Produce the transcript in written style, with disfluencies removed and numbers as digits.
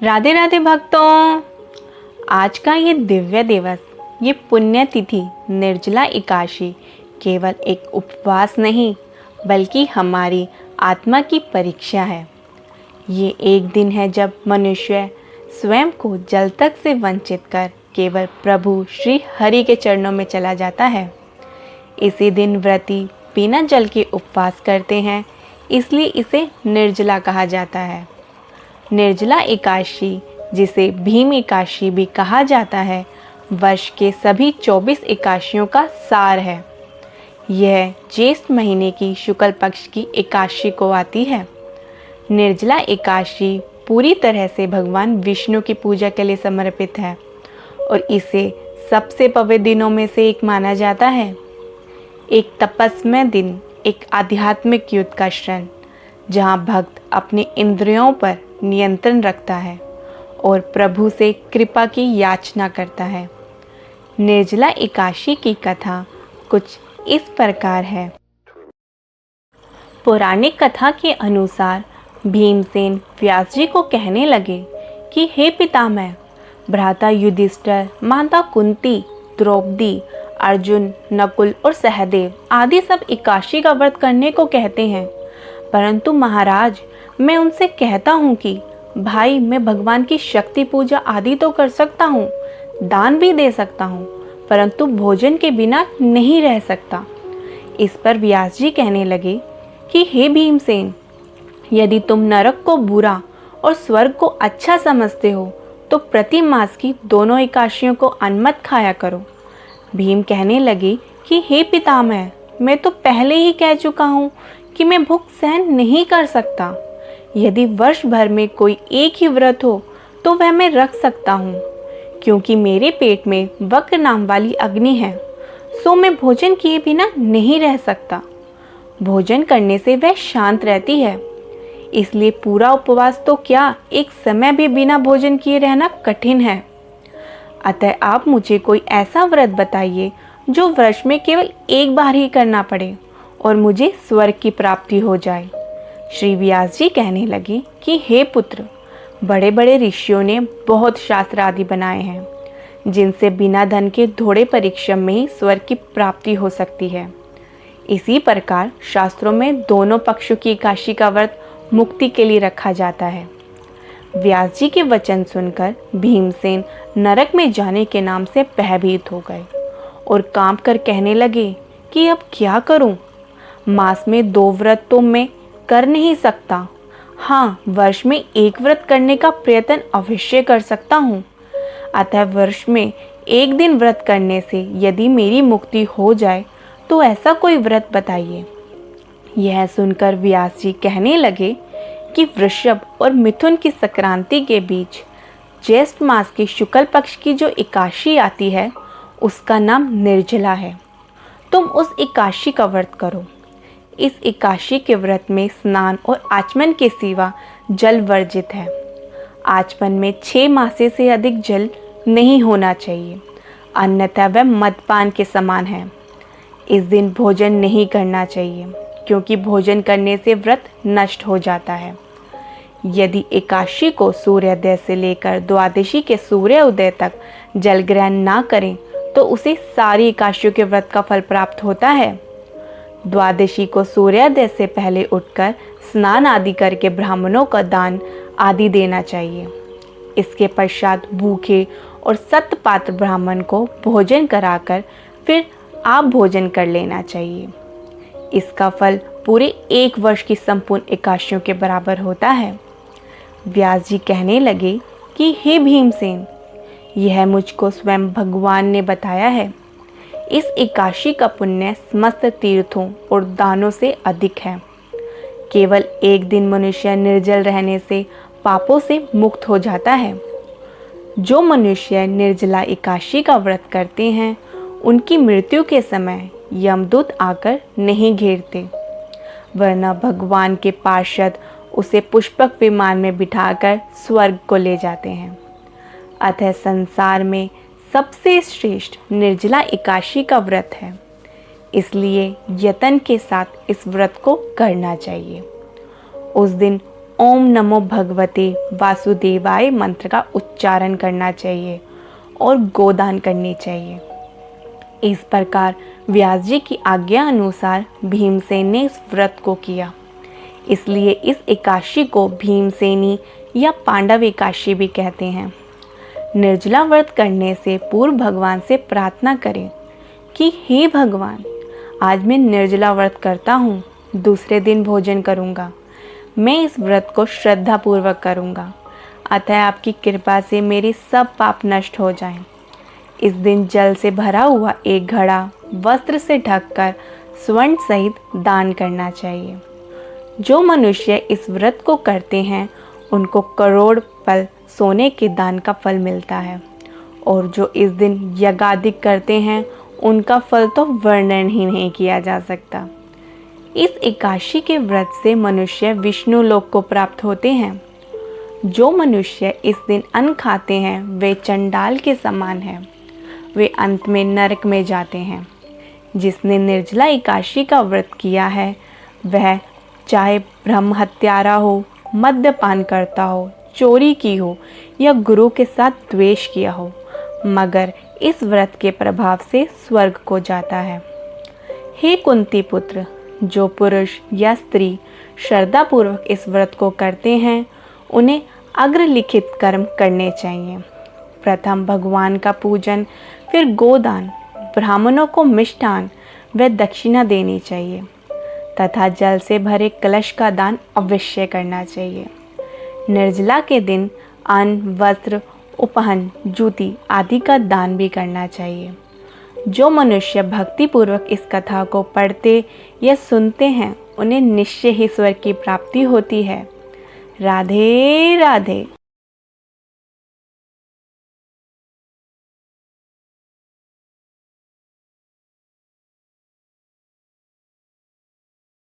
राधे राधे भक्तों, आज का ये दिव्य दिवस, ये पुण्य तिथि निर्जला एकादशी केवल एक उपवास नहीं बल्कि हमारी आत्मा की परीक्षा है। ये एक दिन है जब मनुष्य स्वयं को जल तक से वंचित कर केवल प्रभु श्री हरि के चरणों में चला जाता है। इसी दिन व्रती बिना जल के उपवास करते हैं, इसलिए इसे निर्जला कहा जाता है। निर्जला एकादशी, जिसे भीम एकादशी भी कहा जाता है, वर्ष के सभी 24 एकादशियों का सार है। यह ज्येष्ठ महीने की शुक्ल पक्ष की एकादशी को आती है। निर्जला एकादशी पूरी तरह से भगवान विष्णु की पूजा के लिए समर्पित है और इसे सबसे पवित्र दिनों में से एक माना जाता है। एक तपस्मय दिन, एक आध्यात्मिक युद्ध का क्षण, जहाँ भक्त अपने इंद्रियों पर नियंत्रण रखता है और प्रभु से कृपा की याचना करता है। निर्जला एकादशी की कथा कुछ इस प्रकार है। पौराणिक कथा के अनुसार भीमसेन व्यास जी को कहने लगे कि हे पितामह, भ्राता युधिष्ठिर, माता कुंती, द्रौपदी, अर्जुन, नकुल और सहदेव आदि सब एकादशी का व्रत करने को कहते हैं, परंतु महाराज, मैं उनसे कहता हूँ कि भाई, मैं भगवान की शक्ति पूजा आदि तो कर सकता हूँ, दान भी दे सकता हूँ, परंतु भोजन के बिना नहीं रह सकता। इस पर व्यास जी कहने लगे कि हे भीमसेन, यदि तुम नरक को बुरा और स्वर्ग को अच्छा समझते हो तो प्रति मास की दोनों एकादशियों को अन्न मत खाया करो। भीम कहने लगे कि हे पितामह, मैं तो पहले ही कह चुका हूँ कि मैं भूख सहन नहीं कर सकता। यदि वर्ष भर में कोई एक ही व्रत हो तो वह मैं रख सकता हूँ, क्योंकि मेरे पेट में वक्र नाम वाली अग्नि है, सो मैं भोजन किए बिना नहीं रह सकता। भोजन करने से वह शांत रहती है, इसलिए पूरा उपवास तो क्या, एक समय भी बिना भोजन किए रहना कठिन है। अतः आप मुझे कोई ऐसा व्रत बताइए जो वर्ष में केवल एक बार ही करना पड़े और मुझे स्वर्ग की प्राप्ति हो जाए। श्री व्यास जी कहने लगे कि हे पुत्र, बड़े बड़े ऋषियों ने बहुत शास्त्र आदि बनाए हैं, जिनसे बिना धन के थोड़े परिश्रम में ही स्वर्ग की प्राप्ति हो सकती है। इसी प्रकार शास्त्रों में दोनों पक्षों की एकादशी का व्रत मुक्ति के लिए रखा जाता है। व्यास जी के वचन सुनकर भीमसेन नरक में जाने के नाम से भयभीत हो गए और कांप कर कहने लगे कि अब क्या करूं? मास में 2 व्रत तो मैं कर नहीं सकता। हाँ, वर्ष में एक व्रत करने का प्रयत्न अवश्य कर सकता हूँ। अतः वर्ष में एक दिन व्रत करने से यदि मेरी मुक्ति हो जाए तो ऐसा कोई व्रत बताइए। यह सुनकर व्यास जी कहने लगे कि वृषभ और मिथुन की संक्रांति के बीच ज्येष्ठ मास की शुक्ल पक्ष की जो एकादशी आती है, उसका नाम निर्जला है। तुम उस एकादशी का व्रत करो। इस एकादशी के व्रत में स्नान और आचमन के सिवा जल वर्जित है। आचमन में 6 मासे से अधिक जल नहीं होना चाहिए, अन्यथा वह मदपान के समान है। इस दिन भोजन नहीं करना चाहिए, क्योंकि भोजन करने से व्रत नष्ट हो जाता है। यदि एकादशी को सूर्योदय से लेकर द्वादशी के सूर्य उदय तक जल ग्रहण ना करें तो उसे सारी एकादशियों के व्रत का फल प्राप्त होता है। द्वादशी को सूर्योदय से पहले उठकर स्नान आदि करके ब्राह्मणों का दान आदि देना चाहिए। इसके पश्चात भूखे और सतपात्र ब्राह्मण को भोजन कराकर फिर आप भोजन कर लेना चाहिए। इसका फल पूरे 1 वर्ष की संपूर्ण एकादशियों के बराबर होता है। व्यास जी कहने लगे कि हे भीमसेन, यह मुझको स्वयं भगवान ने बताया है। इस एकादशी का पुण्य समस्त तीर्थों और दानों से अधिक है। केवल एक दिन मनुष्य निर्जल रहने से पापों से मुक्त हो जाता है। जो मनुष्य निर्जला एकादशी का व्रत करते हैं, उनकी मृत्यु के समय यमदूत आकर नहीं घेरते, वरना भगवान के पार्षद उसे पुष्पक विमान में बिठाकर स्वर्ग को ले जाते हैं। अतः संसार में सबसे श्रेष्ठ निर्जला एकादशी का व्रत है। इसलिए यत्न के साथ इस व्रत को करना चाहिए। उस दिन ओम नमो भगवते वासुदेवाय मंत्र का उच्चारण करना चाहिए और गोदान करनी चाहिए। इस प्रकार व्यास जी की आज्ञा अनुसार भीमसेन ने इस व्रत को किया। इसलिए इस एकादशी को भीमसेनी या पांडव एकादशी भी कहते हैं। निर्जला व्रत करने से पूर्व भगवान से प्रार्थना करें कि हे भगवान, आज मैं निर्जला व्रत करता हूँ, दूसरे दिन भोजन करूँगा। मैं इस व्रत को श्रद्धा पूर्वक करूँगा, अतः आपकी कृपा से मेरे सब पाप नष्ट हो जाएं। इस दिन जल से भरा हुआ एक घड़ा वस्त्र से ढककर स्वर्ण सहित दान करना चाहिए। जो मनुष्य इस व्रत को करते हैं उनको करोड़ पल सोने के दान का फल मिलता है, और जो इस दिन यज्ञादि करते हैं उनका फल तो वर्णन ही नहीं किया जा सकता। इस एकादशी के व्रत से मनुष्य विष्णु लोक को प्राप्त होते हैं। जो मनुष्य इस दिन अन्न खाते हैं वे चंडाल के समान हैं, वे अंत में नरक में जाते हैं। जिसने निर्जला एकादशी का व्रत किया है वह चाहे ब्रह्म हत्यारा हो, मद्यपान करता हो, चोरी की हो या गुरु के साथ द्वेष किया हो, मगर इस व्रत के प्रभाव से स्वर्ग को जाता है। हे कुंती पुत्र, जो पुरुष या स्त्री श्रद्धापूर्वक इस व्रत को करते हैं उन्हें अग्रलिखित कर्म करने चाहिए। प्रथम भगवान का पूजन, फिर गोदान, ब्राह्मणों को मिष्ठान व दक्षिणा देनी चाहिए तथा जल से भरे कलश का दान अवश्य करना चाहिए। निर्जला के दिन अन्न, वस्त्र, उपहन, जूती आदि का दान भी करना चाहिए। जो मनुष्य भक्तिपूर्वक इस कथा को पढ़ते या सुनते हैं उन्हें निश्चय ही स्वर्ग की प्राप्ति होती है। राधे राधे।